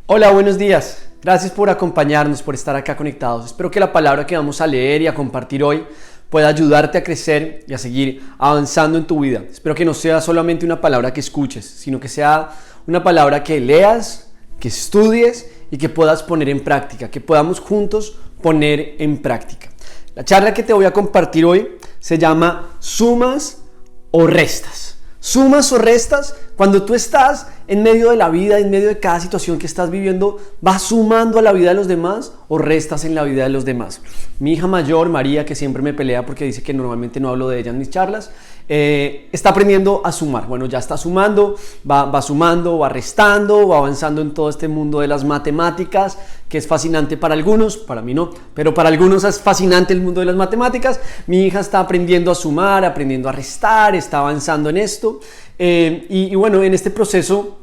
Hola, buenos días. Gracias por acompañarnos, por estar acá conectados. Espero que la palabra que vamos a leer y a compartir hoy pueda ayudarte a crecer y a seguir avanzando en tu vida. Espero que no sea solamente una palabra que escuches, sino que sea una palabra que leas, que estudies y que puedas poner en práctica, que podamos juntos poner en práctica. La charla que te voy a compartir hoy se llama Sumas o Restas. Sumas o restas, cuando tú estás en medio de la vida, en medio de cada situación que estás viviendo, ¿vas sumando a la vida de los demás o restas en la vida de los demás? Mi hija mayor, María, que siempre me pelea porque dice que normalmente no hablo de ella en mis charlas, está aprendiendo a sumar. Bueno, ya está sumando, va sumando, va restando, va avanzando en todo este mundo de las matemáticas, que es fascinante para algunos, para mí no, pero para algunos es fascinante el mundo de las matemáticas. Mi hija está aprendiendo a sumar, aprendiendo a restar, está avanzando en esto. Y bueno, en este proceso,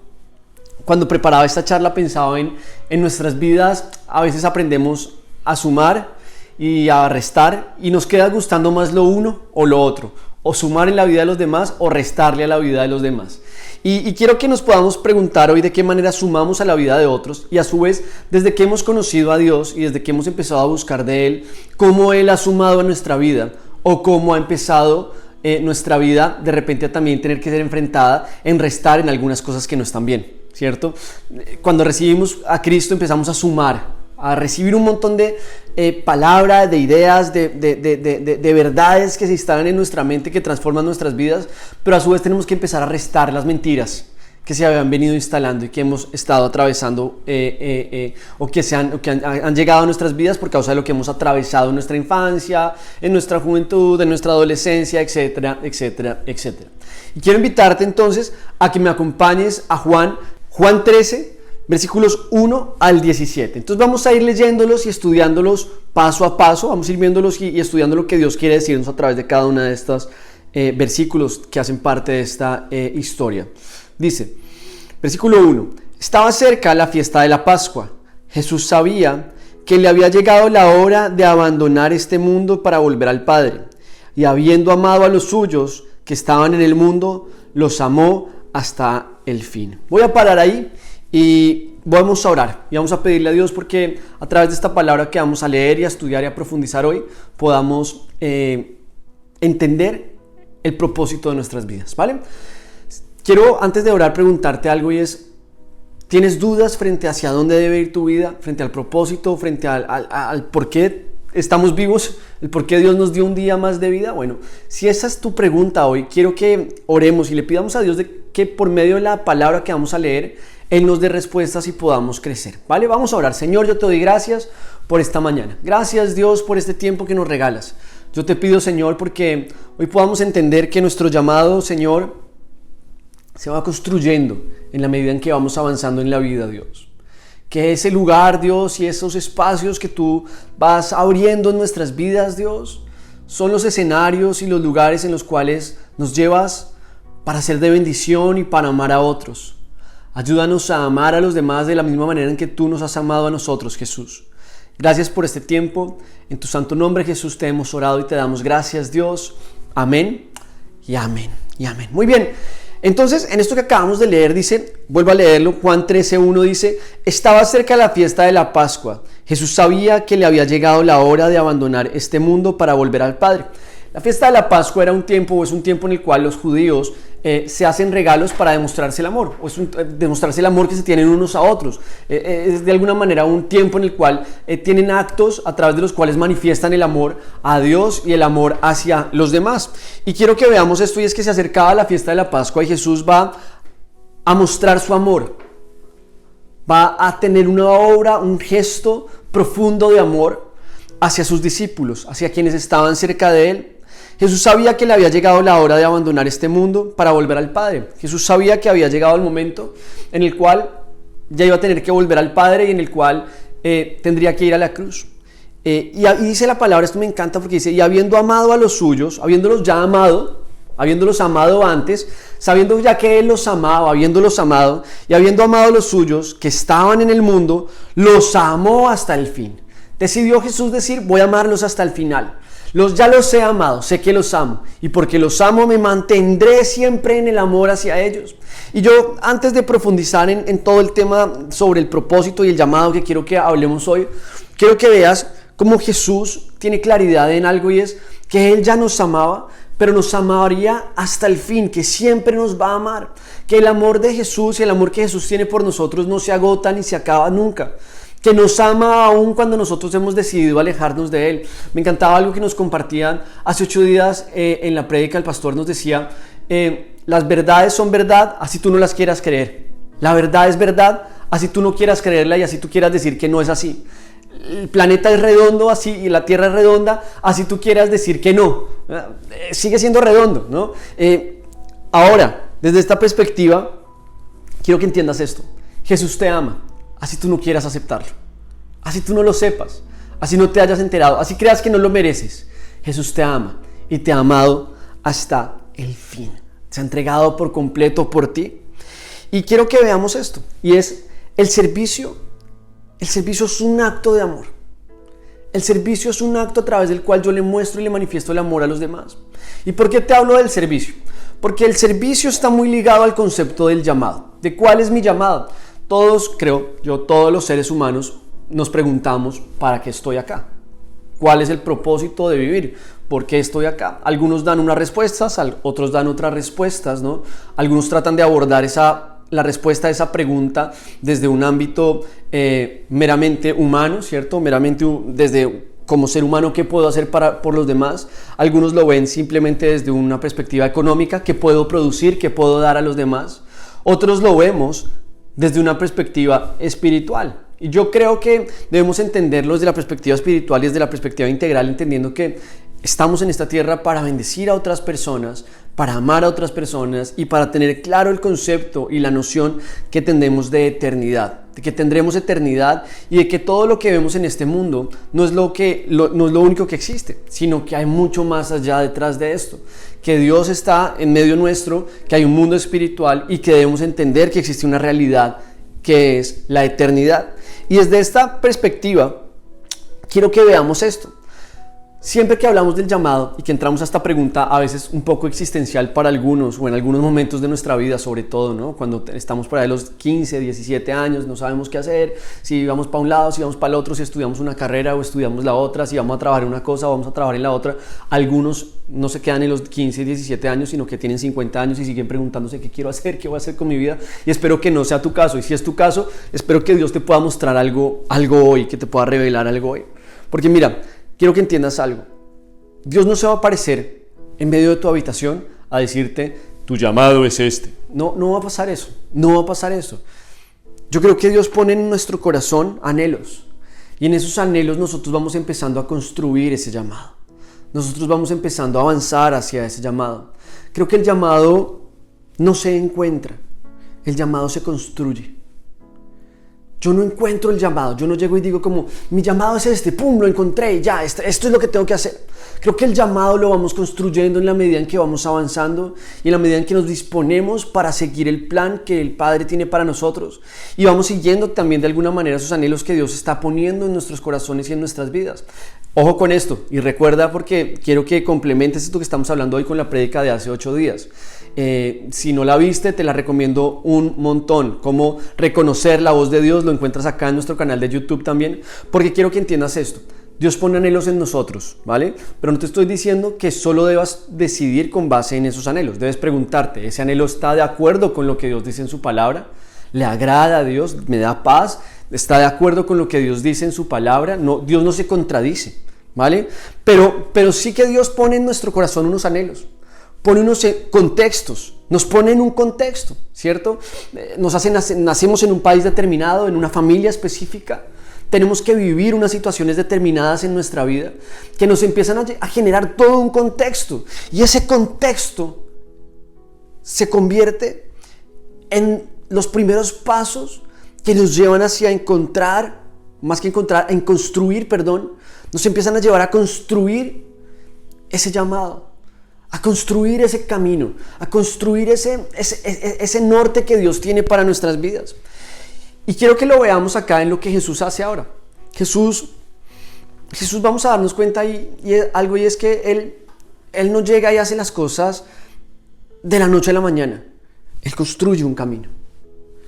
cuando preparaba esta charla pensaba en nuestras vidas. A veces aprendemos a sumar y a restar y nos queda gustando más lo uno o lo otro, o sumar en la vida de los demás o restarle a la vida de los demás. Y quiero que nos podamos preguntar hoy de qué manera sumamos a la vida de otros, y a su vez, desde que hemos conocido a Dios y desde que hemos empezado a buscar de Él, cómo Él ha sumado a nuestra vida o cómo ha empezado nuestra vida de repente a también tener que ser enfrentada en restar en algunas cosas que no están bien, ¿cierto? Cuando recibimos a Cristo empezamos a sumar, a recibir un montón de palabras, de ideas, de verdades que se instalan en nuestra mente, que transforman nuestras vidas, pero a su vez tenemos que empezar a restar las mentiras que se habían venido instalando y que hemos estado atravesando o que han llegado a nuestras vidas por causa de lo que hemos atravesado en nuestra infancia, en nuestra juventud, en nuestra adolescencia, etcétera, etcétera, etcétera. Y quiero invitarte entonces a que me acompañes a Juan 13, versículos 1 al 17. Entonces vamos a ir leyéndolos y estudiándolos paso a paso, vamos a ir viéndolos y estudiando lo que Dios quiere decirnos a través de cada una de estas versículos que hacen parte de esta historia. Dice, versículo 1, estaba cerca la fiesta de la Pascua. Jesús sabía que le había llegado la hora de abandonar este mundo para volver al Padre. Y habiendo amado a los suyos que estaban en el mundo, los amó hasta el fin. Voy a parar ahí y vamos a orar y vamos a pedirle a Dios porque a través de esta palabra que vamos a leer y a estudiar y a profundizar hoy, podamos entender el propósito de nuestras vidas, ¿vale? Quiero, antes de orar, preguntarte algo, y es, ¿tienes dudas frente hacia dónde debe ir tu vida? Frente al propósito, frente al por qué estamos vivos, el por qué Dios nos dio un día más de vida. Bueno, si esa es tu pregunta hoy, quiero que oremos y le pidamos a Dios que por medio de la palabra que vamos a leer, Él nos dé respuestas y podamos crecer, ¿vale? Vamos a orar. Señor, yo te doy gracias por esta mañana. Gracias, Dios, por este tiempo que nos regalas. Yo te pido, Señor, porque hoy podamos entender que nuestro llamado, Señor, se va construyendo en la medida en que vamos avanzando en la vida, Dios. Que ese lugar, Dios, y esos espacios que tú vas abriendo en nuestras vidas, Dios, son los escenarios y los lugares en los cuales nos llevas para ser de bendición y para amar a otros. Ayúdanos a amar a los demás de la misma manera en que tú nos has amado a nosotros, Jesús. Gracias por este tiempo. En tu santo nombre, Jesús, te hemos orado y te damos gracias, Dios. Amén y amén y amén. Muy bien. Entonces, en esto que acabamos de leer dice, vuelvo a leerlo, Juan 13:1 dice, estaba cerca la fiesta de la Pascua. Jesús sabía que le había llegado la hora de abandonar este mundo para volver al Padre. La fiesta de la Pascua era un tiempo en el cual los judíos se hacen regalos para demostrarse el amor, o es demostrarse el amor que se tienen unos a otros. Es de alguna manera un tiempo en el cual tienen actos a través de los cuales manifiestan el amor a Dios y el amor hacia los demás. Y quiero que veamos esto, y es que se acercaba la fiesta de la Pascua y Jesús va a mostrar su amor. Va a tener una obra, un gesto profundo de amor hacia sus discípulos, hacia quienes estaban cerca de Él. Jesús sabía que le había llegado la hora de abandonar este mundo para volver al Padre. Jesús sabía que había llegado el momento en el cual ya iba a tener que volver al Padre y en el cual tendría que ir a la cruz. Y dice la palabra, esto me encanta porque dice, y habiendo amado a los suyos, habiéndolos amado antes, sabiendo ya que Él los amaba, habiéndolos amado, y habiendo amado a los suyos que estaban en el mundo, los amó hasta el fin. Decidió Jesús decir, voy a amarlos hasta el final. Ya los he amado, sé que los amo, y porque los amo me mantendré siempre en el amor hacia ellos. Y yo, antes de profundizar en todo el tema sobre el propósito y el llamado que quiero que hablemos hoy, quiero que veas cómo Jesús tiene claridad en algo, y es que Él ya nos amaba, pero nos amaría hasta el fin, que siempre nos va a amar, que el amor de Jesús y el amor que Jesús tiene por nosotros no se agota ni se acaba nunca, que nos ama aún cuando nosotros hemos decidido alejarnos de Él. Me encantaba algo que nos compartían hace 8 días en la prédica. El pastor nos decía, las verdades son verdad, así tú no las quieras creer. La verdad es verdad, así tú no quieras creerla y así tú quieras decir que no es así. El planeta es redondo así y la tierra es redonda, así tú quieras decir que no. Sigue siendo redondo, ¿no? Ahora, desde esta perspectiva, quiero que entiendas esto. Jesús te ama, así tú no quieras aceptarlo, así tú no lo sepas, así no te hayas enterado, así creas que no lo mereces. Jesús te ama y te ha amado hasta el fin. Se ha entregado por completo por ti. Y quiero que veamos esto, y es el servicio. El servicio es un acto de amor. El servicio es un acto a través del cual yo le muestro y le manifiesto el amor a los demás. ¿Y por qué te hablo del servicio? Porque el servicio está muy ligado al concepto del llamado. ¿De cuál es mi llamado? Todos los seres humanos nos preguntamos, ¿para qué estoy acá? ¿Cuál es el propósito de vivir? ¿Por qué estoy acá? Algunos dan unas respuestas, otros dan otras respuestas, ¿no? Algunos tratan de abordar la respuesta a esa pregunta desde un ámbito meramente humano, ¿cierto? Meramente desde como ser humano, ¿qué puedo hacer por los demás? Algunos lo ven simplemente desde una perspectiva económica, ¿qué puedo producir? ¿Qué puedo dar a los demás? Otros lo vemos desde una perspectiva espiritual. Y yo creo que debemos entenderlo desde la perspectiva espiritual y desde la perspectiva integral, entendiendo que estamos en esta tierra para bendecir a otras personas, para amar a otras personas y para tener claro el concepto y la noción que tenemos de eternidad, de que tendremos eternidad y de que todo lo que vemos en este mundo no es lo único que existe, sino que hay mucho más allá detrás de esto, que Dios está en medio nuestro, que hay un mundo espiritual y que debemos entender que existe una realidad que es la eternidad. Y desde esta perspectiva quiero que veamos esto. Siempre que hablamos del llamado y que entramos a esta pregunta a veces un poco existencial para algunos o en algunos momentos de nuestra vida, sobre todo, ¿no? Cuando estamos por ahí los 15, 17 años, no sabemos qué hacer, si vamos para un lado, si vamos para el otro, si estudiamos una carrera o estudiamos la otra, si vamos a trabajar en una cosa o vamos a trabajar en la otra. Algunos no se quedan en los 15, 17 años, sino que tienen 50 años y siguen preguntándose qué quiero hacer, qué voy a hacer con mi vida. Y espero que no sea tu caso. Y si es tu caso, espero que Dios te pueda mostrar algo hoy, que te pueda revelar algo hoy. Porque mira, quiero que entiendas algo. Dios no se va a aparecer en medio de tu habitación a decirte, tu llamado es este. No va a pasar eso. No va a pasar eso. Yo creo que Dios pone en nuestro corazón anhelos. Y en esos anhelos nosotros vamos empezando a construir ese llamado. Nosotros vamos empezando a avanzar hacia ese llamado. Creo que el llamado no se encuentra. El llamado se construye. Yo no encuentro el llamado, yo no llego y digo como, mi llamado es este, pum, lo encontré, ya, esto es lo que tengo que hacer. Creo que el llamado lo vamos construyendo en la medida en que vamos avanzando y en la medida en que nos disponemos para seguir el plan que el Padre tiene para nosotros. Y vamos siguiendo también de alguna manera esos anhelos que Dios está poniendo en nuestros corazones y en nuestras vidas. Ojo con esto, y recuerda porque quiero que complementes esto que estamos hablando hoy con la prédica de hace 8 días. Si no la viste, te la recomiendo un montón. Cómo reconocer la voz de Dios, lo encuentras acá en nuestro canal de YouTube también, porque quiero que entiendas esto. Dios pone anhelos en nosotros, ¿vale? Pero no te estoy diciendo que solo debas decidir con base en esos anhelos. Debes preguntarte, ¿ese anhelo está de acuerdo con lo que Dios dice en su palabra? ¿Le agrada a Dios? ¿Me da paz? ¿Está de acuerdo con lo que Dios dice en su palabra? No, Dios no se contradice, ¿vale? Pero sí que Dios pone en nuestro corazón unos anhelos. Pone unos contextos, nos pone en un contexto, ¿cierto? Nacemos en un país determinado, en una familia específica. Tenemos que vivir unas situaciones determinadas en nuestra vida que nos empiezan a generar todo un contexto. Y ese contexto se convierte en los primeros pasos que nos llevan hacia construir, nos empiezan a llevar a construir ese llamado. A construir ese camino, a construir ese norte que Dios tiene para nuestras vidas. Y quiero que lo veamos acá en lo que Jesús hace ahora. Jesús Jesús, vamos a darnos cuenta algo, y es que Él no llega y hace las cosas de la noche a la mañana. Él construye un camino.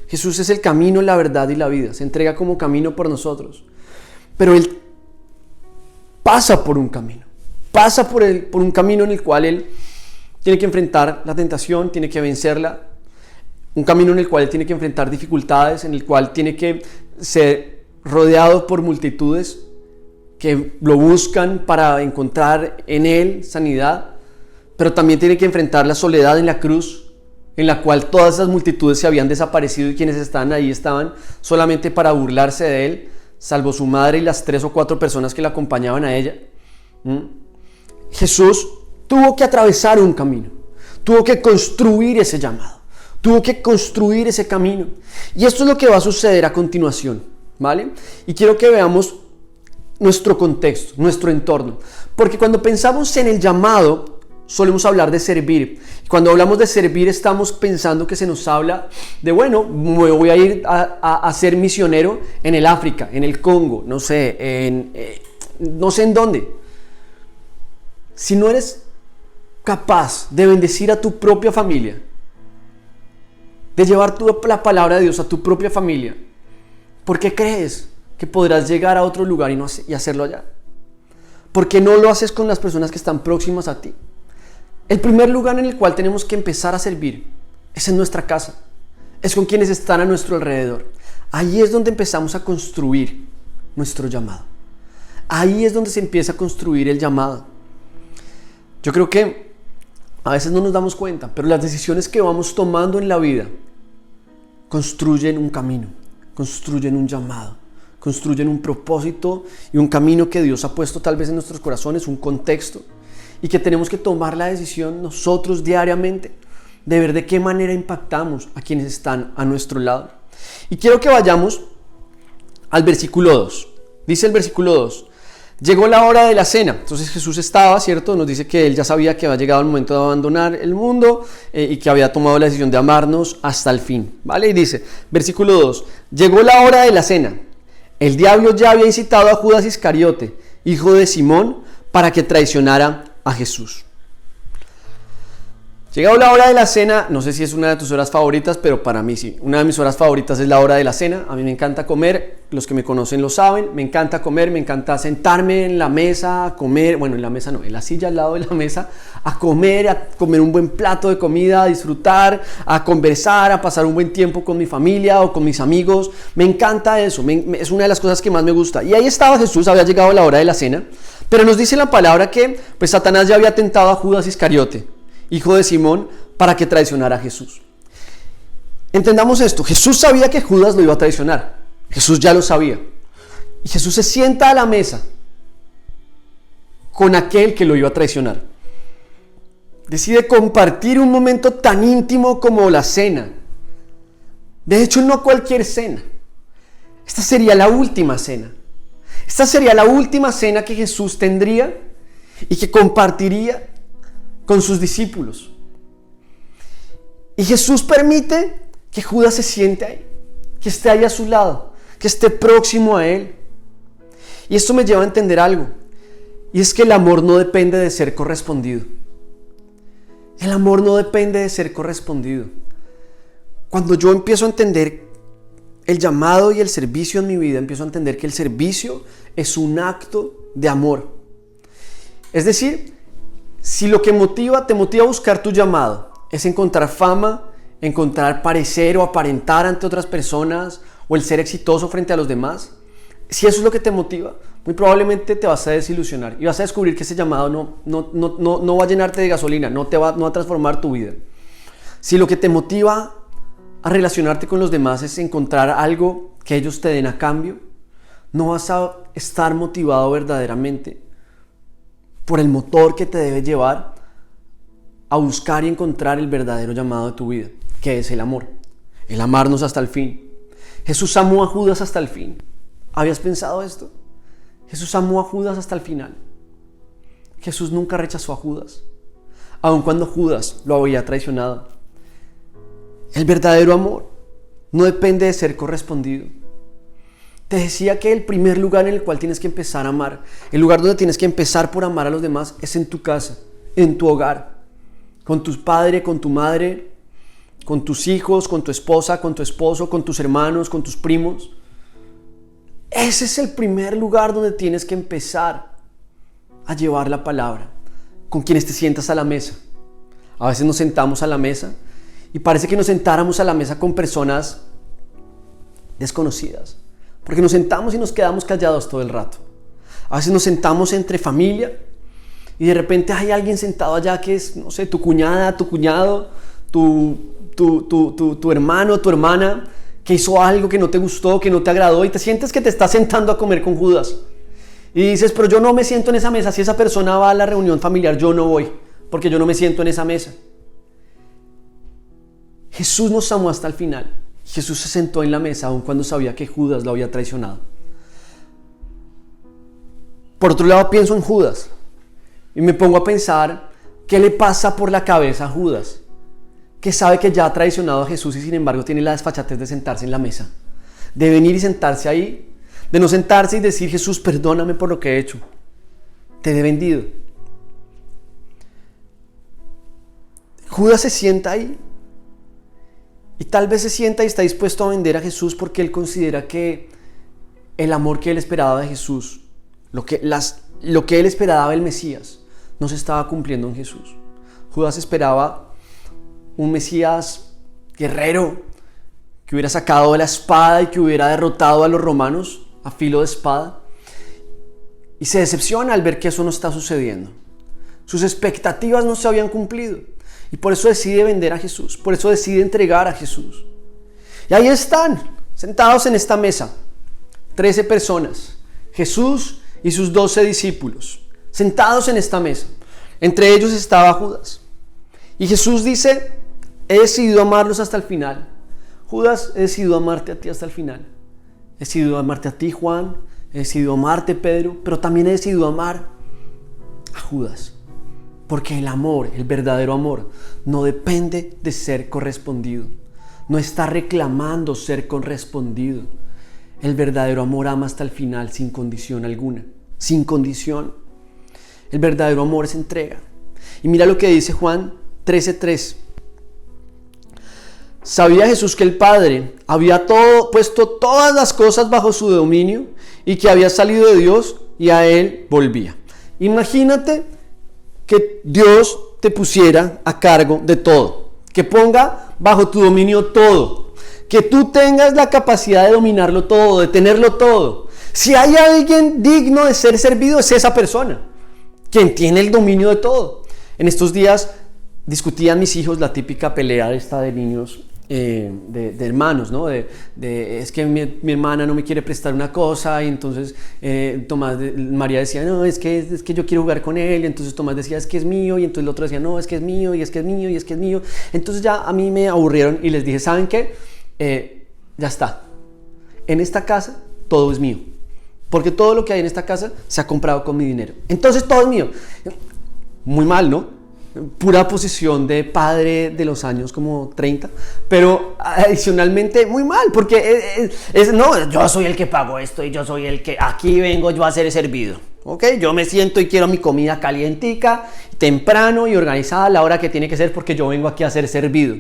Jesús es el camino, la verdad y la vida. Se entrega como camino por nosotros. Pero Él pasa por un camino. Pasa por un camino en el cual Él tiene que enfrentar la tentación, tiene que vencerla. Un camino en el cual Él tiene que enfrentar dificultades, en el cual tiene que ser rodeado por multitudes que lo buscan para encontrar en Él sanidad. Pero también tiene que enfrentar la soledad en la cruz, en la cual todas esas multitudes se habían desaparecido y quienes estaban ahí estaban solamente para burlarse de Él, salvo su madre y las 3 o 4 personas que la acompañaban a ella. Jesús tuvo que atravesar un camino, tuvo que construir ese llamado, tuvo que construir ese camino. Y esto es lo que va a suceder a continuación, ¿vale? Y quiero que veamos nuestro contexto, nuestro entorno, porque cuando pensamos en el llamado, solemos hablar de servir. Cuando hablamos de servir, estamos pensando que se nos habla de, bueno, me voy a ir a ser misionero en el África, en el Congo, no sé en dónde. Si no eres capaz de bendecir a tu propia familia, de llevar la palabra de Dios a tu propia familia, ¿por qué crees que podrás llegar a otro lugar y hacerlo allá? ¿Por qué no lo haces con las personas que están próximas a ti? El primer lugar en el cual tenemos que empezar a servir es en nuestra casa, es con quienes están a nuestro alrededor. Ahí es donde empezamos a construir nuestro llamado. Ahí es donde se empieza a construir el llamado. Yo creo que a veces no nos damos cuenta, pero las decisiones que vamos tomando en la vida construyen un camino, construyen un llamado, construyen un propósito y un camino que Dios ha puesto tal vez en nuestros corazones, un contexto. Y que tenemos que tomar la decisión nosotros diariamente de ver de qué manera impactamos a quienes están a nuestro lado. Y quiero que vayamos al versículo 2. Dice el versículo 2: llegó la hora de la cena. Entonces Jesús estaba, ¿cierto? Nos dice que Él ya sabía que había llegado el momento de abandonar el mundo y que había tomado la decisión de amarnos hasta el fin, ¿vale? Y dice, versículo 2: llegó la hora de la cena. El diablo ya había incitado a Judas Iscariote, hijo de Simón, para que traicionara a Jesús. Llegado la hora de la cena, no sé si es una de tus horas favoritas, pero para mí sí. Una de mis horas favoritas es la hora de la cena. A mí me encanta comer, los que me conocen lo saben, me encanta comer, me encanta sentarme en la mesa a comer, bueno, en la mesa no, en la silla al lado de la mesa, a comer un buen plato de comida, a disfrutar, a conversar, a pasar un buen tiempo con mi familia o con mis amigos. Me encanta eso, es una de las cosas que más me gusta. Y ahí estaba Jesús, había llegado la hora de la cena. Pero nos dice la palabra que pues Satanás ya había tentado a Judas Iscariote, hijo de Simón, para que traicionara a Jesús. Entendamos esto, Jesús sabía que Judas lo iba a traicionar, Jesús ya lo sabía. Y Jesús se sienta a la mesa con aquel que lo iba a traicionar. Decide compartir un momento tan íntimo como la cena. De hecho, no cualquier cena. Esta sería la última cena. Esta sería la última cena que Jesús tendría y que compartiría con sus discípulos. Y Jesús permite que Judas se siente ahí, que esté ahí a su lado, que esté próximo a él. Y esto me lleva a entender algo, y es que el amor no depende de ser correspondido. El amor no depende de ser correspondido. Cuando yo empiezo a entender el llamado y el servicio en mi vida, empiezo a entender que el servicio es un acto de amor. Es decir, si lo que te motiva a buscar tu llamado es encontrar fama, encontrar parecer o aparentar ante otras personas o el ser exitoso frente a los demás, si eso es lo que te motiva, muy probablemente te vas a desilusionar y vas a descubrir que ese llamado no va a llenarte de gasolina, no va a transformar tu vida. Si lo que te motiva a relacionarte con los demás es encontrar algo que ellos te den a cambio, no vas a estar motivado verdaderamente por el motor que te debe llevar a buscar y encontrar el verdadero llamado de tu vida, que es el amor, el amarnos hasta el fin. Jesús amó a Judas hasta el fin. ¿Habías pensado esto? Jesús amó a Judas hasta el final. Jesús nunca rechazó a Judas, aun cuando Judas lo había traicionado. El verdadero amor no depende de ser correspondido. Te decía que el primer lugar en el cual tienes que empezar a amar, el lugar donde tienes que empezar por amar a los demás, es en tu casa, en tu hogar, con tu padre, con tu madre, con tus hijos, con tu esposa, con tu esposo, con tus hermanos, con tus primos. Ese es el primer lugar donde tienes que empezar a llevar la palabra, con quienes te sientas a la mesa. A veces nos sentamos a la mesa y parece que nos sentáramos a la mesa con personas desconocidas, porque nos sentamos y nos quedamos callados todo el rato. A veces nos sentamos entre familia y de repente hay alguien sentado allá que es, no sé, tu cuñada, tu cuñado, tu hermano, tu hermana, que hizo algo que no te gustó, que no te agradó, y te sientes que te estás sentando a comer con Judas. Y dices, pero yo no me siento en esa mesa. Si esa persona va a la reunión familiar, yo no voy, porque yo no me siento en esa mesa. Jesús nos amó hasta el final. Jesús se sentó en la mesa aun cuando sabía que Judas lo había traicionado. Por otro lado, pienso en Judas y me pongo a pensar, ¿qué le pasa por la cabeza a Judas? Que sabe que ya ha traicionado a Jesús y sin embargo tiene la desfachatez de sentarse en la mesa, de venir y sentarse ahí, de no sentarse y decir, Jesús, perdóname por lo que he hecho, te he vendido. Judas se sienta ahí y tal vez se sienta y está dispuesto a vender a Jesús porque él considera que el amor que él esperaba de Jesús, lo que él esperaba del Mesías, no se estaba cumpliendo en Jesús. Judas esperaba un Mesías guerrero que hubiera sacado de la espada y que hubiera derrotado a los romanos a filo de espada, y se decepciona al ver que eso no está sucediendo. Sus expectativas no se habían cumplido y por eso decide vender a Jesús, por eso decide entregar a Jesús. Y ahí están, sentados en esta mesa, 13 personas, Jesús y sus 12 discípulos, sentados en esta mesa. Entre ellos estaba Judas. Y Jesús dice, he decidido amarlos hasta el final. Judas, he decidido amarte a ti hasta el final. He decidido amarte a ti, Juan. He decidido amarte, Pedro. Pero también he decidido amar a Judas. Porque el amor, el verdadero amor, no depende de ser correspondido. No está reclamando ser correspondido. El verdadero amor ama hasta el final sin condición alguna. Sin condición. El verdadero amor es entrega. Y mira lo que dice Juan 13:3. Sabía Jesús que el Padre había puesto todas las cosas bajo su dominio y que había salido de Dios y a Él volvía. Imagínate que Dios te pusiera a cargo de todo, que ponga bajo tu dominio todo, que tú tengas la capacidad de dominarlo todo, de tenerlo todo. Si hay alguien digno de ser servido, es esa persona, quien tiene el dominio de todo. En estos días discutían mis hijos la típica pelea esta de niños, de hermanos, ¿no? Es que mi hermana no me quiere prestar una cosa y entonces María decía, no, es que yo quiero jugar con él, y entonces Tomás decía, es que es mío, y entonces el otro decía, no, es que es mío, y es que es mío, y es que es mío. Entonces ya a mí me aburrieron y les dije, ¿saben qué? Ya está. En esta casa todo es mío, porque todo lo que hay en esta casa se ha comprado con mi dinero. Entonces todo es mío. Muy mal, ¿no? Pura posición de padre de los años como 30, pero adicionalmente muy mal, porque no, yo soy el que pago esto y yo soy el que aquí vengo yo a ser servido, ¿ok? Yo me siento y quiero mi comida calientica, temprano y organizada a la hora que tiene que ser porque yo vengo aquí a ser servido.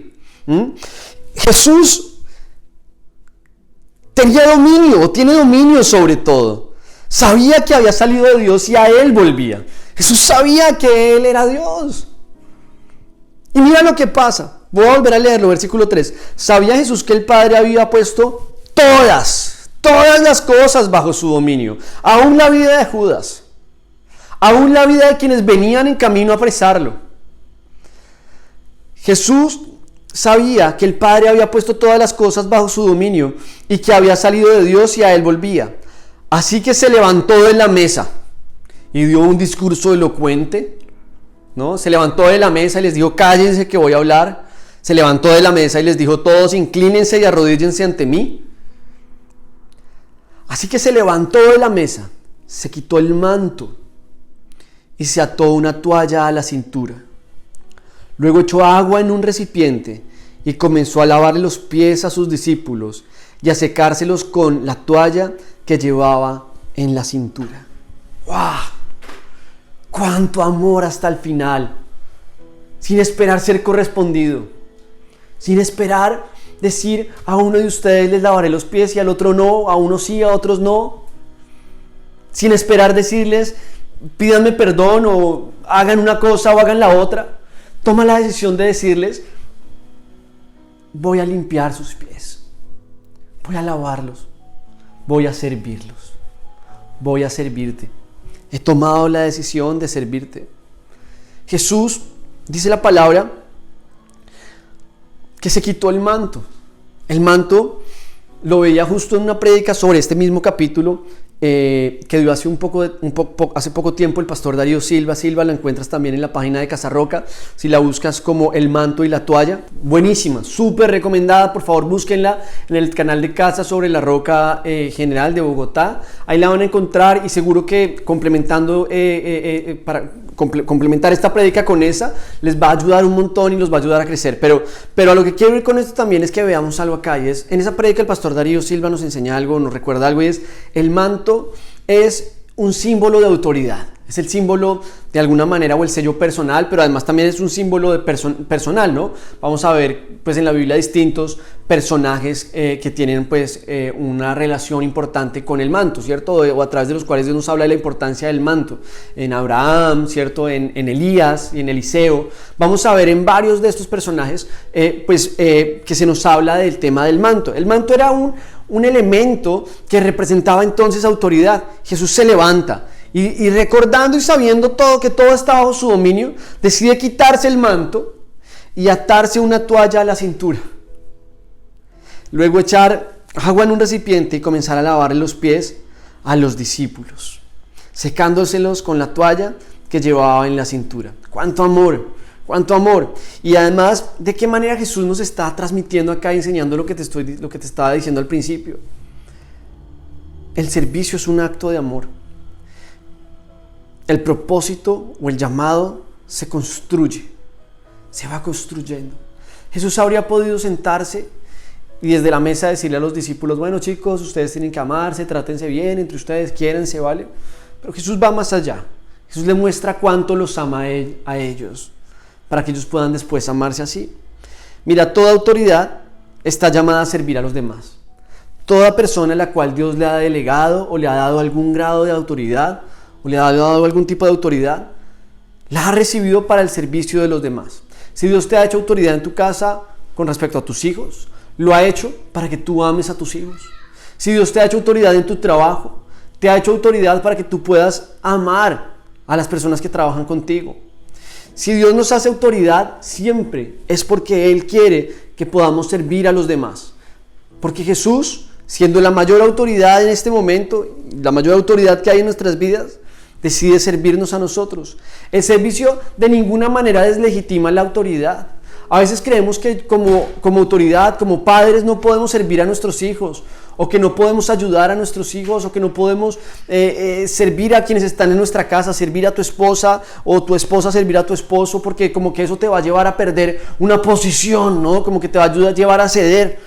Jesús tenía dominio, tiene dominio sobre todo. Sabía que había salido de Dios y a Él volvía. Jesús sabía que Él era Dios. Y mira lo que pasa. Voy a volver a leerlo, versículo 3. Sabía Jesús que el Padre había puesto todas las cosas bajo su dominio. Aún la vida de Judas. Aún la vida de quienes venían en camino a apresarlo. Jesús sabía que el Padre había puesto todas las cosas bajo su dominio y que había salido de Dios y a Él volvía. Así que se levantó de la mesa y dio un discurso elocuente, ¿no? Se levantó de la mesa y les dijo, cállense que voy a hablar. Se levantó de la mesa y les dijo, todos inclínense y arrodíllense ante mí. Así que se levantó de la mesa, se quitó el manto y se ató una toalla a la cintura. Luego echó agua en un recipiente y comenzó a lavarle los pies a sus discípulos y a secárselos con la toalla que llevaba en la cintura. ¡Wow! ¡Cuánto amor hasta el final! Sin esperar ser correspondido. Sin esperar decir, a uno de ustedes les lavaré los pies y al otro no, a unos sí, a otros no. Sin esperar decirles, pídanme perdón o hagan una cosa o hagan la otra. Toma la decisión de decirles, voy a limpiar sus pies, voy a lavarlos, voy a servirlos, voy a servirte. He tomado la decisión de servirte. Jesús, dice la palabra, que se quitó el manto. El manto lo veía justo en una prédica sobre este mismo capítulo que dio hace poco tiempo el pastor Darío Silva. La encuentras también en la página de Casarroca, si la buscas como El manto y la toalla. Buenísima, súper recomendada, por favor búsquenla en el canal de Casa sobre la Roca General de Bogotá. Ahí la van a encontrar y seguro que complementando para complementar esta prédica con esa les va a ayudar un montón y los va a ayudar a crecer. Pero a lo que quiero ir con esto también es que veamos algo acá, y es, en esa prédica el pastor Darío Silva nos enseña algo, nos recuerda algo, y es, el manto es un símbolo de autoridad. Es el símbolo de alguna manera o el sello personal, pero además también es un símbolo de personal, ¿no? Vamos a ver pues en la Biblia distintos personajes que tienen pues una relación importante con el manto, ¿cierto? O a través de los cuales Dios nos habla de la importancia del manto. En Abraham, ¿cierto? En Elías y en Eliseo. Vamos a ver en varios de estos personajes que se nos habla del tema del manto. El manto era un elemento que representaba entonces autoridad. Jesús se levanta y recordando y sabiendo que todo está bajo su dominio, decide quitarse el manto y atarse una toalla a la cintura. Luego echar agua en un recipiente y comenzar a lavar los pies a los discípulos, secándoselos con la toalla que llevaba en la cintura. ¡Cuánto amor! ¡Cuánto amor! Y además, ¿de qué manera Jesús nos está transmitiendo acá y enseñando lo que te estaba diciendo al principio? El servicio es un acto de amor. El propósito o el llamado se construye, se va construyendo. Jesús habría podido sentarse y desde la mesa decirle a los discípulos, bueno chicos, ustedes tienen que amarse, trátense bien, entre ustedes quiéranse, ¿vale? Pero Jesús va más allá. Jesús le muestra cuánto los ama a ellos, para que ellos puedan después amarse así. Mira, toda autoridad está llamada a servir a los demás. Toda persona a la cual Dios le ha delegado o le ha dado algún grado de autoridad o le ha dado algún tipo de autoridad, la ha recibido para el servicio de los demás. Si Dios te ha hecho autoridad en tu casa con respecto a tus hijos, lo ha hecho para que tú ames a tus hijos. Si Dios te ha hecho autoridad en tu trabajo, te ha hecho autoridad para que tú puedas amar a las personas que trabajan contigo. Si Dios nos hace autoridad, siempre es porque Él quiere que podamos servir a los demás. Porque Jesús, siendo la mayor autoridad en este momento, la mayor autoridad que hay en nuestras vidas, decide servirnos a nosotros. El servicio de ninguna manera deslegitima la autoridad. A veces creemos que como autoridad, como padres, no podemos servir a nuestros hijos, o que no podemos ayudar a nuestros hijos, o que no podemos servir a quienes están en nuestra casa, servir a tu esposa, o tu esposa servir a tu esposo, porque como que eso te va a llevar a perder una posición, ¿no? Como que te va a llevar a ceder.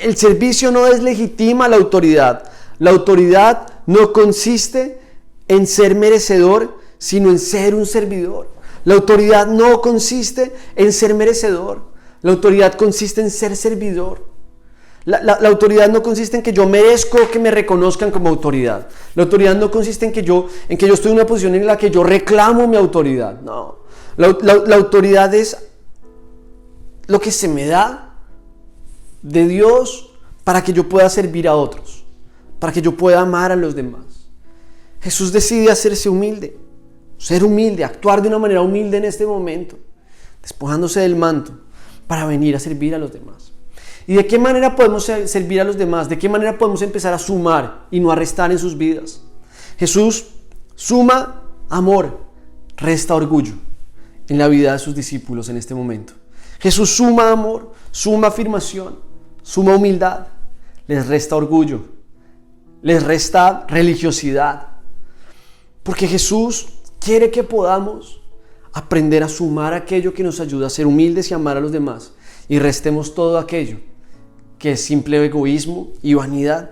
El servicio no deslegitima la autoridad. La autoridad no consiste en ser merecedor, sino en ser un servidor. La autoridad no consiste en ser merecedor. La autoridad consiste en ser servidor. La autoridad no consiste en que yo merezco que me reconozcan como autoridad. La autoridad no consiste en que yo estoy en una posición en la que yo reclamo mi autoridad. No. La autoridad es lo que se me da de Dios para que yo pueda servir a otros, para que yo pueda amar a los demás. Jesús decide hacerse humilde, ser humilde, actuar de una manera humilde en este momento, despojándose del manto para venir a servir a los demás. ¿Y de qué manera podemos servir a los demás? ¿De qué manera podemos empezar a sumar y no a restar en sus vidas? Jesús suma amor, resta orgullo en la vida de sus discípulos en este momento. Jesús suma amor, suma afirmación, suma humildad, les resta orgullo, les resta religiosidad. Porque Jesús quiere que podamos aprender a sumar aquello que nos ayuda a ser humildes y amar a los demás, y restemos todo aquello que es simple egoísmo y vanidad.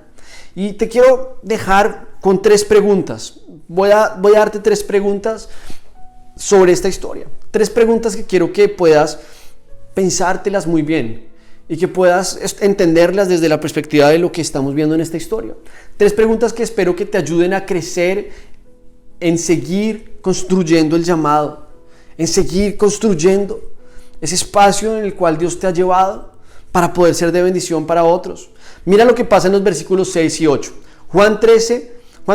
Y te quiero dejar con 3 preguntas. Voy a darte 3 preguntas sobre esta historia. 3 preguntas que quiero que puedas pensártelas muy bien y que puedas entenderlas desde la perspectiva de lo que estamos viendo en esta historia. 3 preguntas que espero que te ayuden a crecer en seguir construyendo el llamado, en seguir construyendo ese espacio en el cual Dios te ha llevado para poder ser de bendición para otros. Mira lo que pasa en los versículos 6 y 8. Juan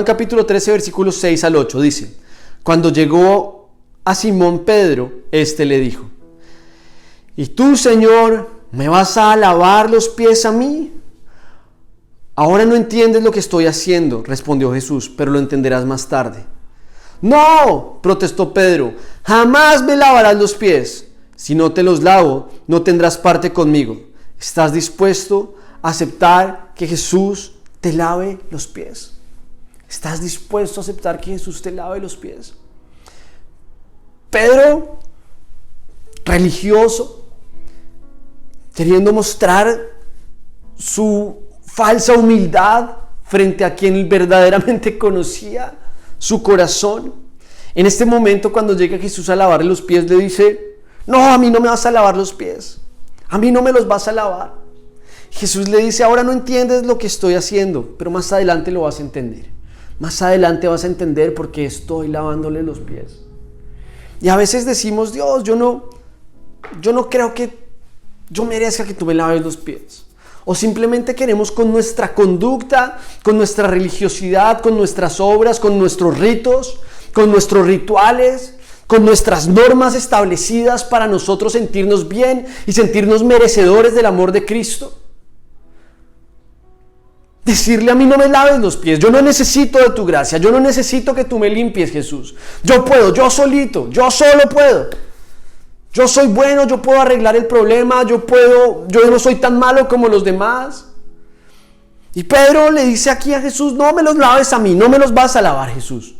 capítulo 13, versículos 6 al 8 dice: cuando llegó a Simón Pedro, éste le dijo: ¿y tú, Señor, me vas a lavar los pies a mí? Ahora no entiendes lo que estoy haciendo, respondió Jesús, pero lo entenderás más tarde. No, protestó Pedro, jamás me lavarás los pies. Si no te los lavo, no tendrás parte conmigo. ¿Estás dispuesto a aceptar que Jesús te lave los pies? ¿Estás dispuesto a aceptar que Jesús te lave los pies? Pedro, religioso, queriendo mostrar su falsa humildad frente a quien verdaderamente conocía su corazón. En este momento, cuando llega Jesús a lavarle los pies, le dice: no, a mí no me vas a lavar los pies, a mí no me los vas a lavar. Jesús le dice: ahora no entiendes lo que estoy haciendo, pero más adelante lo vas a entender. Más adelante vas a entender por qué estoy lavándole los pies. Y a veces decimos: Dios, yo no creo que yo merezca que tú me laves los pies. O simplemente queremos con nuestra conducta, con nuestra religiosidad, con nuestras obras, con nuestros ritos, con nuestros rituales, con nuestras normas establecidas para nosotros sentirnos bien y sentirnos merecedores del amor de Cristo. Decirle: a mí no me laves los pies, yo no necesito de tu gracia, yo no necesito que tú me limpies, Jesús. Yo puedo, yo solito, yo solo puedo. Yo soy bueno, yo puedo arreglar el problema, yo no soy tan malo como los demás. Y Pedro le dice aquí a Jesús: no me los laves a mí, no me los vas a lavar, Jesús.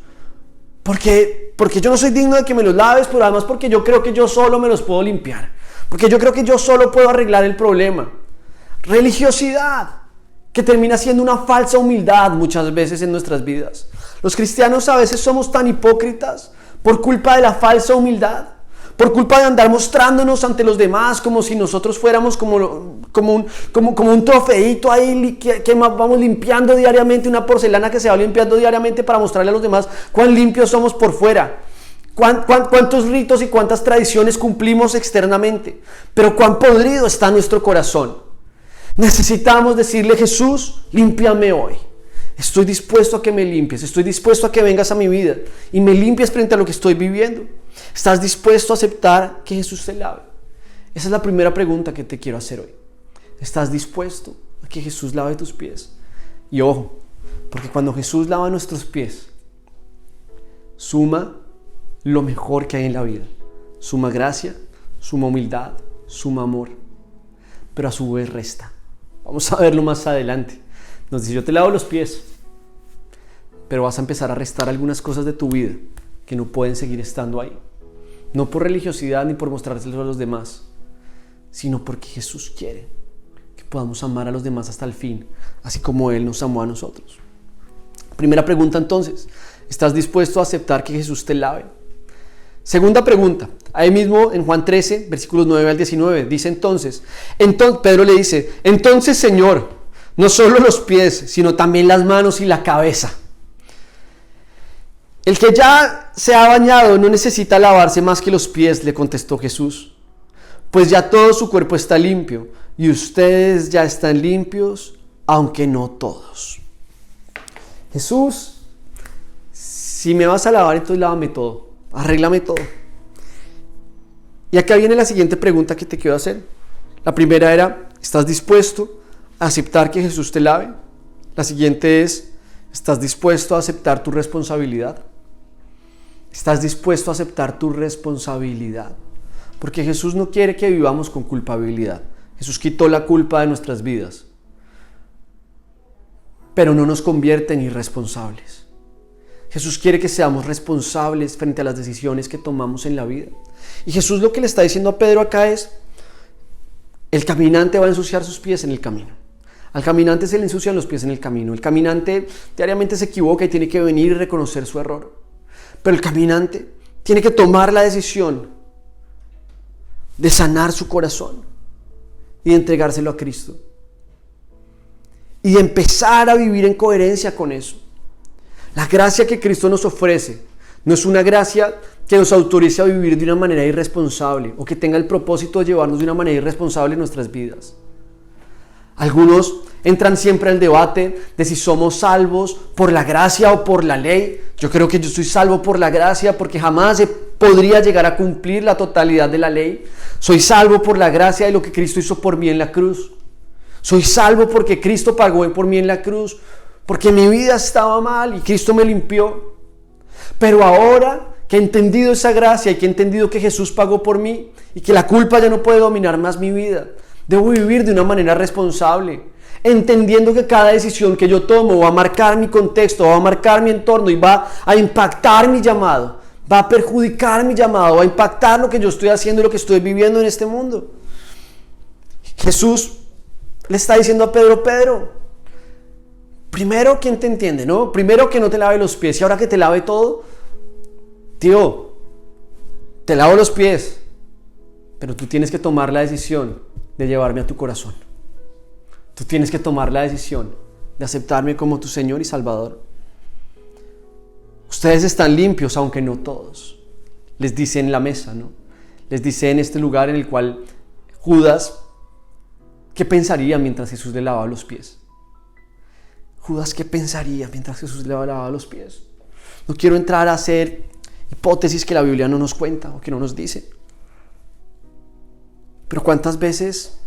Porque yo no soy digno de que me los laves, pero además porque yo creo que yo solo me los puedo limpiar. Porque yo creo que yo solo puedo arreglar el problema. Religiosidad, que termina siendo una falsa humildad muchas veces en nuestras vidas. Los cristianos a veces somos tan hipócritas por culpa de la falsa humildad. Por culpa de andar mostrándonos ante los demás como si nosotros fuéramos como un trofeito ahí que vamos limpiando diariamente, una porcelana que se va limpiando diariamente para mostrarle a los demás cuán limpios somos por fuera, cuántos ritos y cuántas tradiciones cumplimos externamente, pero cuán podrido está nuestro corazón. Necesitamos decirle: Jesús, límpiame hoy. Estoy dispuesto a que me limpies, estoy dispuesto a que vengas a mi vida y me limpies frente a lo que estoy viviendo. ¿Estás dispuesto a aceptar que Jesús te lave? Esa es la primera pregunta que te quiero hacer hoy. ¿Estás dispuesto a que Jesús lave tus pies? Y ojo, porque cuando Jesús lava nuestros pies, suma lo mejor que hay en la vida. Suma gracia, suma humildad, suma amor, pero a su vez resta. Vamos a verlo más adelante. Nos dice: yo te lavo los pies, pero vas a empezar a restar algunas cosas de tu vida que no pueden seguir estando ahí. No por religiosidad ni por mostrárselos a los demás, sino porque Jesús quiere que podamos amar a los demás hasta el fin, así como Él nos amó a nosotros. Primera pregunta entonces: ¿estás dispuesto a aceptar que Jesús te lave? Segunda pregunta, ahí mismo en Juan 13, versículos 9 al 19, dice entonces Pedro le dice: entonces, Señor, no solo los pies, sino también las manos y la cabeza. El que ya se ha bañado no necesita lavarse más que los pies, le contestó Jesús, pues ya todo su cuerpo está limpio y ustedes ya están limpios, aunque no todos. Jesús, si me vas a lavar, entonces lávame todo, arréglame todo. Y acá viene la siguiente pregunta que te quiero hacer. La primera era: ¿estás dispuesto a aceptar que Jesús te lave? La siguiente es: ¿estás dispuesto a aceptar tu responsabilidad? ¿Estás dispuesto a aceptar tu responsabilidad? Porque Jesús no quiere que vivamos con culpabilidad. Jesús quitó la culpa de nuestras vidas, pero no nos convierte en irresponsables. Jesús quiere que seamos responsables frente a las decisiones que tomamos en la vida. Y Jesús lo que le está diciendo a Pedro acá es: el caminante va a ensuciar sus pies en el camino. Al caminante se le ensucian los pies en el camino. El caminante diariamente se equivoca y tiene que venir y reconocer su error. Pero el caminante tiene que tomar la decisión de sanar su corazón y de entregárselo a Cristo. Y de empezar a vivir en coherencia con eso. La gracia que Cristo nos ofrece no es una gracia que nos autorice a vivir de una manera irresponsable o que tenga el propósito de llevarnos de una manera irresponsable en nuestras vidas. Algunos entran siempre al debate de si somos salvos por la gracia o por la ley. Yo creo que yo soy salvo por la gracia porque jamás podría llegar a cumplir la totalidad de la ley. Soy salvo por la gracia de lo que Cristo hizo por mí en la cruz. Soy salvo porque Cristo pagó por mí en la cruz, porque mi vida estaba mal y Cristo me limpió. Pero ahora que he entendido esa gracia y que he entendido que Jesús pagó por mí y que la culpa ya no puede dominar más mi vida, debo vivir de una manera responsable, entendiendo que cada decisión que yo tomo va a marcar mi contexto, va a marcar mi entorno y va a impactar mi llamado, va a perjudicar mi llamado, va a impactar lo que yo estoy haciendo y lo que estoy viviendo en este mundo. Jesús le está diciendo a Pedro: Pedro, primero, ¿quién te entiende? ¿No? Primero que no te lave los pies y ahora que te lave todo, tío, te lavo los pies, pero tú tienes que tomar la decisión de llevarme a tu corazón. Tú tienes que tomar la decisión de aceptarme como tu Señor y Salvador. Ustedes están limpios, aunque no todos. Les dice en la mesa, ¿no? Les dice en este lugar en el cual Judas, ¿qué pensaría mientras Jesús le lavaba los pies? Judas, ¿qué pensaría mientras Jesús le lavaba los pies? No quiero entrar a hacer hipótesis que la Biblia no nos cuenta o que no nos dice. Pero ¿cuántas veces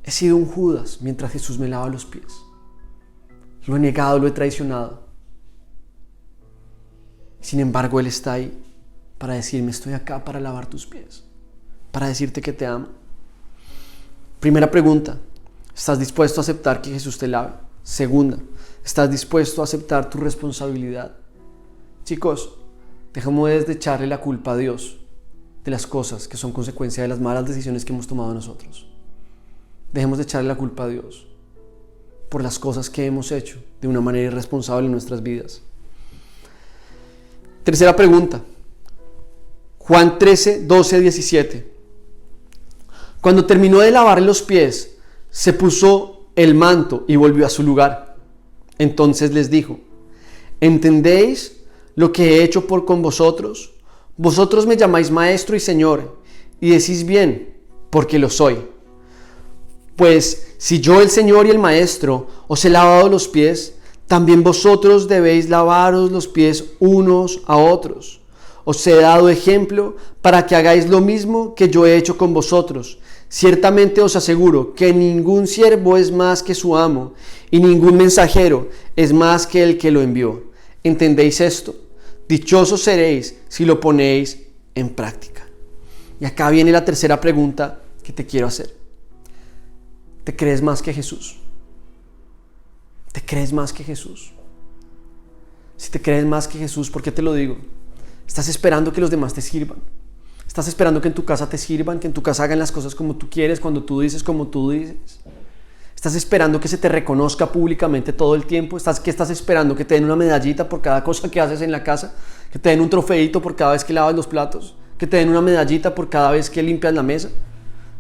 he sido un Judas mientras Jesús me lava los pies? Lo he negado, lo he traicionado. Sin embargo, Él está ahí para decirme: estoy acá para lavar tus pies, para decirte que te amo. Primera pregunta: ¿estás dispuesto a aceptar que Jesús te lave? Segunda: ¿estás dispuesto a aceptar tu responsabilidad? Chicos, dejemos de echarle la culpa a Dios de las cosas que son consecuencia de las malas decisiones que hemos tomado nosotros. Dejemos de echarle la culpa a Dios por las cosas que hemos hecho de una manera irresponsable en nuestras vidas. Tercera pregunta: Juan 13, 12, 17. Cuando terminó de lavarle los pies, se puso el manto y volvió a su lugar. Entonces les dijo: ¿entendéis lo que he hecho con vosotros? Vosotros me llamáis maestro y señor, y decís bien, porque lo soy. Pues si yo, el Señor y el Maestro, os he lavado los pies, también vosotros debéis lavaros los pies unos a otros. Os he dado ejemplo para que hagáis lo mismo que yo he hecho con vosotros. Ciertamente os aseguro que ningún siervo es más que su amo, y ningún mensajero es más que el que lo envió. ¿Entendéis esto? Dichosos seréis si lo ponéis en práctica. Y acá viene la tercera pregunta que te quiero hacer. ¿Te crees más que Jesús? ¿Te crees más que Jesús? Si te crees más que Jesús, ¿por qué te lo digo? Estás esperando que los demás te sirvan. Estás esperando que en tu casa te sirvan, que en tu casa hagan las cosas como tú quieres, cuando tú dices, como tú dices. Estás esperando que se te reconozca públicamente todo el tiempo. ¿Qué estás esperando? ¿Que te den una medallita por cada cosa que haces en la casa? ¿Que te den un trofeito por cada vez que lavas los platos? ¿Que te den una medallita por cada vez que limpias la mesa?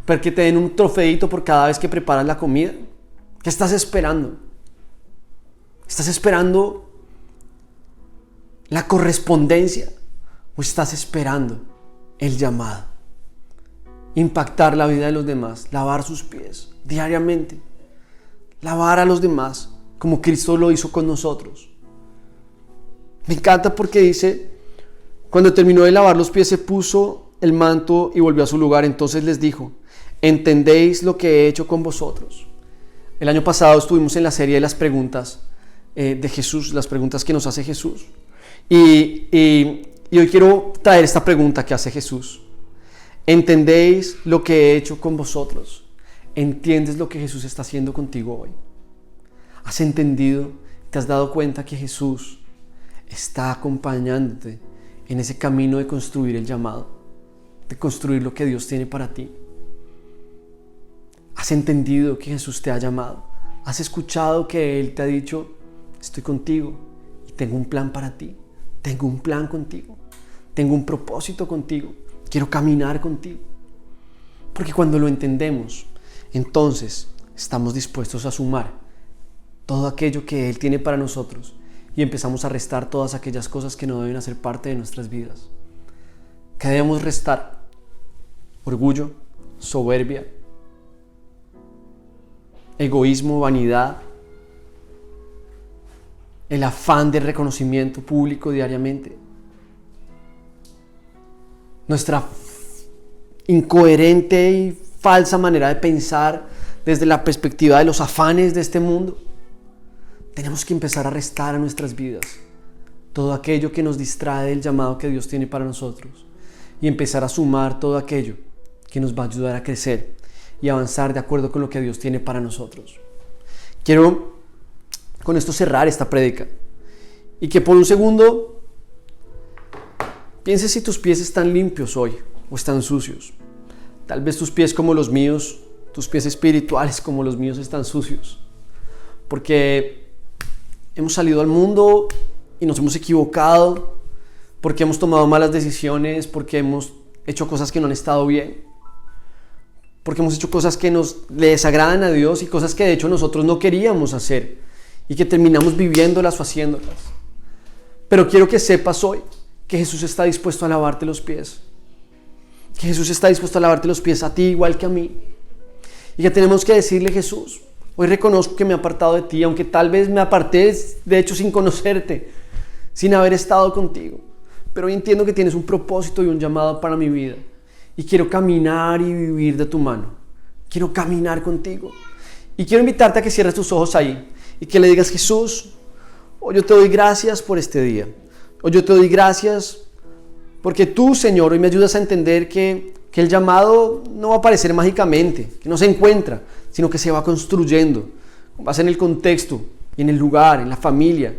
¿Pero que te den un trofeito por cada vez que preparas la comida? ¿Qué estás esperando? ¿Estás esperando la correspondencia o estás esperando el llamado? Impactar la vida de los demás, lavar sus pies diariamente, lavar a los demás como Cristo lo hizo con nosotros. Me encanta porque dice: cuando terminó de lavar los pies, se puso el manto y volvió a su lugar. Entonces les dijo: ¿entendéis lo que he hecho con vosotros? El año pasado estuvimos en la serie de las preguntas de Jesús, las preguntas que nos hace Jesús. Y hoy quiero traer esta pregunta que hace Jesús. ¿Entendéis lo que he hecho con vosotros? ¿Entiendes lo que Jesús está haciendo contigo hoy? ¿Has entendido? ¿Te has dado cuenta que Jesús está acompañándote en ese camino de construir el llamado, de construir lo que Dios tiene para ti? ¿Has entendido que Jesús te ha llamado ¿Has escuchado que Él te ha dicho, estoy contigo y tengo un plan para ti? Tengo un plan contigo. Tengo un propósito contigo. Quiero caminar contigo. Porque cuando lo entendemos, entonces estamos dispuestos a sumar todo aquello que Él tiene para nosotros y empezamos a restar todas aquellas cosas que no deben hacer parte de nuestras vidas. ¿Qué debemos restar? Orgullo, soberbia, egoísmo, vanidad, el afán de reconocimiento público diariamente, nuestra incoherente y falsa manera de pensar desde la perspectiva de los afanes de este mundo. Tenemos que empezar a restar a nuestras vidas todo aquello que nos distrae del llamado que Dios tiene para nosotros y empezar a sumar todo aquello que nos va a ayudar a crecer y avanzar de acuerdo con lo que Dios tiene para nosotros. Quiero con esto cerrar esta prédica y que por un segundo pienses si tus pies están limpios hoy o están sucios. Tal vez tus pies como los míos, tus pies espirituales como los míos están sucios, porque hemos salido al mundo y nos hemos equivocado, porque hemos tomado malas decisiones, porque hemos hecho cosas que no han estado bien, porque hemos hecho cosas que le desagradan a Dios y cosas que de hecho nosotros no queríamos hacer y que terminamos viviéndolas o haciéndolas. Pero quiero que sepas hoy que Jesús está dispuesto a lavarte los pies, que Jesús está dispuesto a lavarte los pies a ti igual que a mí, y que tenemos que decirle: Jesús, hoy reconozco que me he apartado de ti, aunque tal vez me aparté de hecho sin conocerte, sin haber estado contigo, pero hoy entiendo que tienes un propósito y un llamado para mi vida. Y quiero caminar y vivir de tu mano. Quiero caminar contigo. Y quiero invitarte a que cierres tus ojos ahí y que le digas: Jesús, hoy yo te doy gracias por este día. Hoy yo te doy gracias porque tú, Señor, hoy me ayudas a entender que el llamado no va a aparecer mágicamente, que no se encuentra, sino que se va construyendo con base en el contexto y en el lugar, en la familia,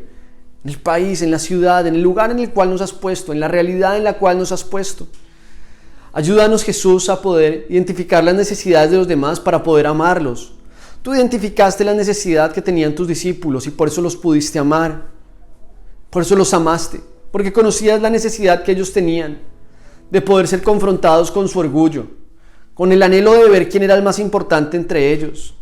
en el país, en la ciudad, en el lugar en el cual nos has puesto, en la realidad en la cual nos has puesto. Ayúdanos, Jesús, a poder identificar las necesidades de los demás para poder amarlos. Tú identificaste la necesidad que tenían tus discípulos y por eso los pudiste amar. Por eso los amaste, porque conocías la necesidad que ellos tenían de poder ser confrontados con su orgullo, con el anhelo de ver quién era el más importante entre ellos.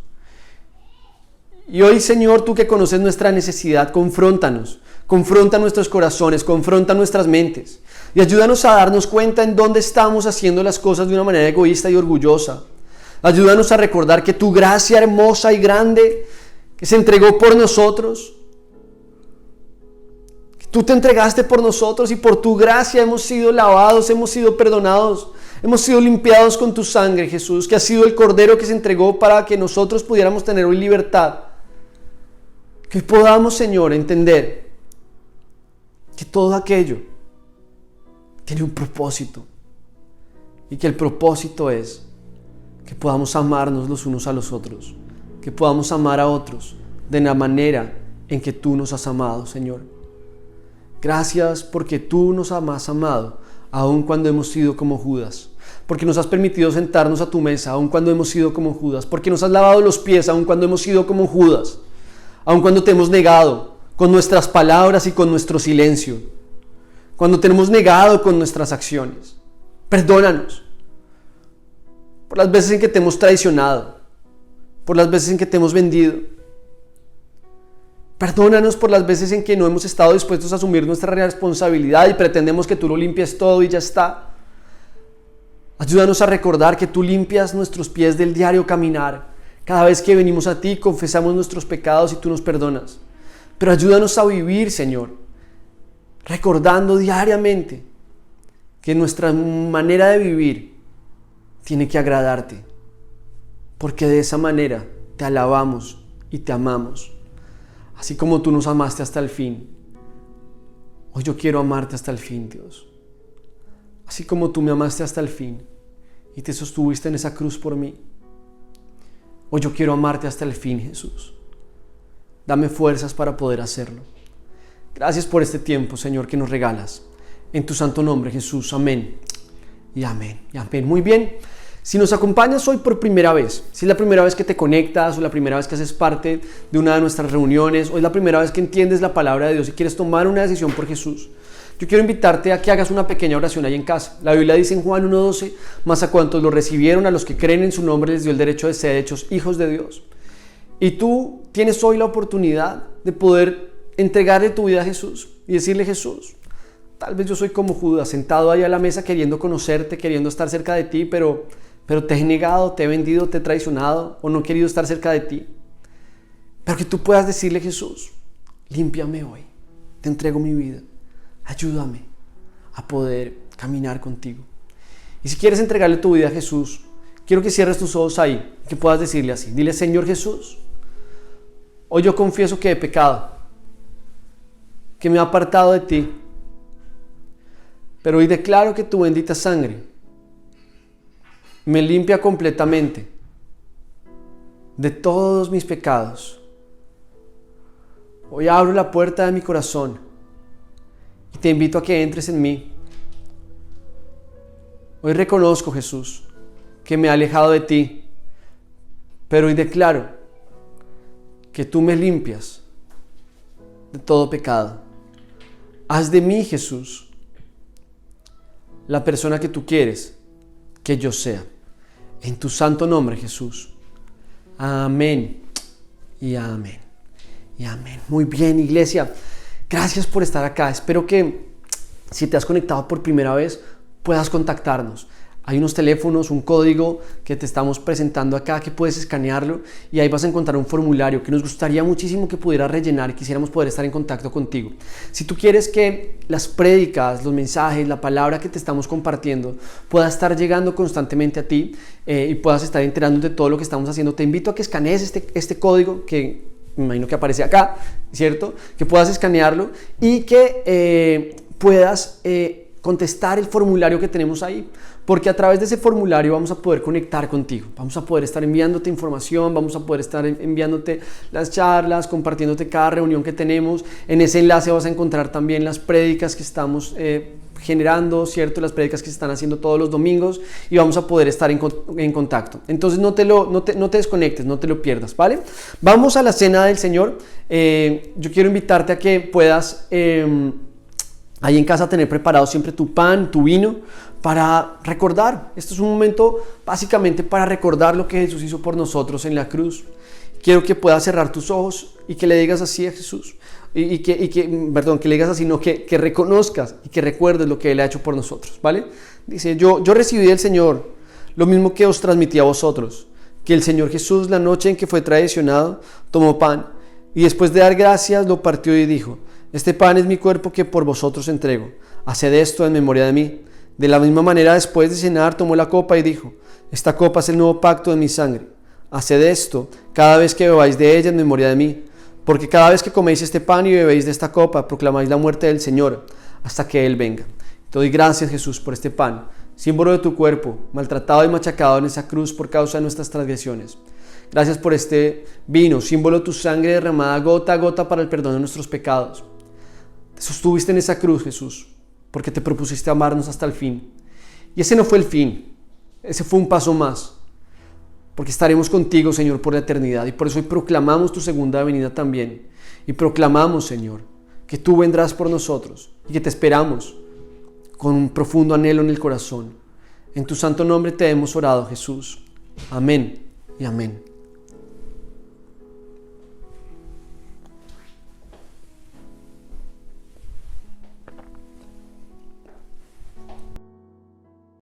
Y hoy, Señor, tú que conoces nuestra necesidad, confróntanos, confronta nuestros corazones, confronta nuestras mentes y ayúdanos a darnos cuenta en dónde estamos haciendo las cosas de una manera egoísta y orgullosa. Ayúdanos a recordar que tu gracia hermosa y grande que se entregó por nosotros, que tú te entregaste por nosotros y por tu gracia hemos sido lavados, hemos sido perdonados, hemos sido limpiados con tu sangre, Jesús, que ha sido el Cordero que se entregó para que nosotros pudiéramos tener hoy libertad. Que podamos, Señor, entender que todo aquello tiene un propósito y que el propósito es que podamos amarnos los unos a los otros, que podamos amar a otros de la manera en que tú nos has amado, Señor. Gracias porque tú nos has amado aun cuando hemos sido como Judas, porque nos has permitido sentarnos a tu mesa aun cuando hemos sido como Judas, porque nos has lavado los pies aun cuando hemos sido como Judas, aun cuando te hemos negado con nuestras palabras y con nuestro silencio, cuando te hemos negado con nuestras acciones. Perdónanos por las veces en que te hemos traicionado, por las veces en que te hemos vendido. Perdónanos por las veces en que no hemos estado dispuestos a asumir nuestra responsabilidad y pretendemos que tú lo limpies todo y ya está. Ayúdanos a recordar que tú limpias nuestros pies del diario caminar. Cada vez que venimos a ti, confesamos nuestros pecados y tú nos perdonas. Pero ayúdanos a vivir, Señor, recordando diariamente que nuestra manera de vivir tiene que agradarte, porque de esa manera te alabamos y te amamos. Así como tú nos amaste hasta el fin, hoy yo quiero amarte hasta el fin, Dios. Así como tú me amaste hasta el fin y te sostuviste en esa cruz por mí, hoy yo quiero amarte hasta el fin, Jesús. Dame fuerzas para poder hacerlo. Gracias por este tiempo, Señor, que nos regalas. En tu santo nombre, Jesús. Amén y amén y amén. Muy bien. Si nos acompañas hoy por primera vez, si es la primera vez que te conectas o la primera vez que haces parte de una de nuestras reuniones o es la primera vez que entiendes la palabra de Dios y quieres tomar una decisión por Jesús, yo quiero invitarte a que hagas una pequeña oración ahí en casa. La Biblia dice en Juan 1:12, mas a cuantos lo recibieron, a los que creen en su nombre les dio el derecho de ser hechos hijos de Dios. Y tú tienes hoy la oportunidad de poder entregarle tu vida a Jesús y decirle: Jesús, tal vez yo soy como Judas, sentado ahí a la mesa queriendo conocerte, queriendo estar cerca de ti, pero te he negado, te he vendido, te he traicionado o no he querido estar cerca de ti. Pero que tú puedas decirle: Jesús, límpiame hoy, te entrego mi vida, ayúdame a poder caminar contigo. Y si quieres entregarle tu vida a Jesús, quiero que cierres tus ojos ahí, que puedas decirle así: dile: Señor Jesús, hoy yo confieso que he pecado, que me he apartado de ti, pero hoy declaro que tu bendita sangre me limpia completamente de todos mis pecados. Hoy abro la puerta de mi corazón y te invito a que entres en mí. Hoy reconozco, Jesús, que me he alejado de ti, pero hoy declaro que tú me limpias de todo pecado. Haz de mí, Jesús, la persona que tú quieres que yo sea. En tu santo nombre, Jesús. Amén y amén y amén. Muy bien, iglesia. Gracias por estar acá. Espero que si te has conectado por primera vez puedas contactarnos. Hay unos teléfonos, un código que te estamos presentando acá que puedes escanearlo y ahí vas a encontrar un formulario que nos gustaría muchísimo que pudieras rellenar y quisiéramos poder estar en contacto contigo. Si tú quieres que las prédicas, los mensajes, la palabra que te estamos compartiendo pueda estar llegando constantemente a ti y puedas estar enterándote de todo lo que estamos haciendo, te invito a que escanees este código que me imagino que aparece acá, ¿cierto? Que puedas escanearlo y que puedas contestar el formulario que tenemos ahí, porque a través de ese formulario vamos a poder conectar contigo, vamos a poder estar enviándote información, vamos a poder estar enviándote las charlas, compartiéndote cada reunión que tenemos. En ese enlace vas a encontrar también las prédicas que estamos generando, ¿cierto? Las prédicas que se están haciendo todos los domingos y vamos a poder estar en contacto. Entonces no te desconectes, no te lo pierdas, ¿vale? Vamos a la cena del Señor. Yo quiero invitarte a que puedas ahí en casa tener preparado siempre tu pan, tu vino, para recordar. Esto es un momento básicamente para recordar lo que Jesús hizo por nosotros en la cruz. Quiero que puedas cerrar tus ojos y que le digas así a Jesús. Que le digas así, no, que reconozcas y que recuerdes lo que Él ha hecho por nosotros, ¿vale? Dice: yo recibí del Señor lo mismo que os transmití a vosotros, que el Señor Jesús, la noche en que fue traicionado, tomó pan y después de dar gracias lo partió y dijo: este pan es mi cuerpo que por vosotros entrego. Haced esto en memoria de mí. De la misma manera, después de cenar, tomó la copa y dijo: esta copa es el nuevo pacto de mi sangre. Haced esto cada vez que bebáis de ella en memoria de mí. Porque cada vez que coméis este pan y bebéis de esta copa, proclamáis la muerte del Señor hasta que Él venga. Te doy gracias, Jesús, por este pan, símbolo de tu cuerpo, maltratado y machacado en esa cruz por causa de nuestras transgresiones. Gracias por este vino, símbolo de tu sangre derramada gota a gota para el perdón de nuestros pecados. Te sostuviste en esa cruz, Jesús, porque te propusiste amarnos hasta el fin. Y ese no fue el fin, ese fue un paso más, porque estaremos contigo, Señor, por la eternidad. Y por eso hoy proclamamos tu segunda venida también. Y proclamamos, Señor, que tú vendrás por nosotros y que te esperamos con un profundo anhelo en el corazón. En tu santo nombre te hemos orado, Jesús. Amén y amén.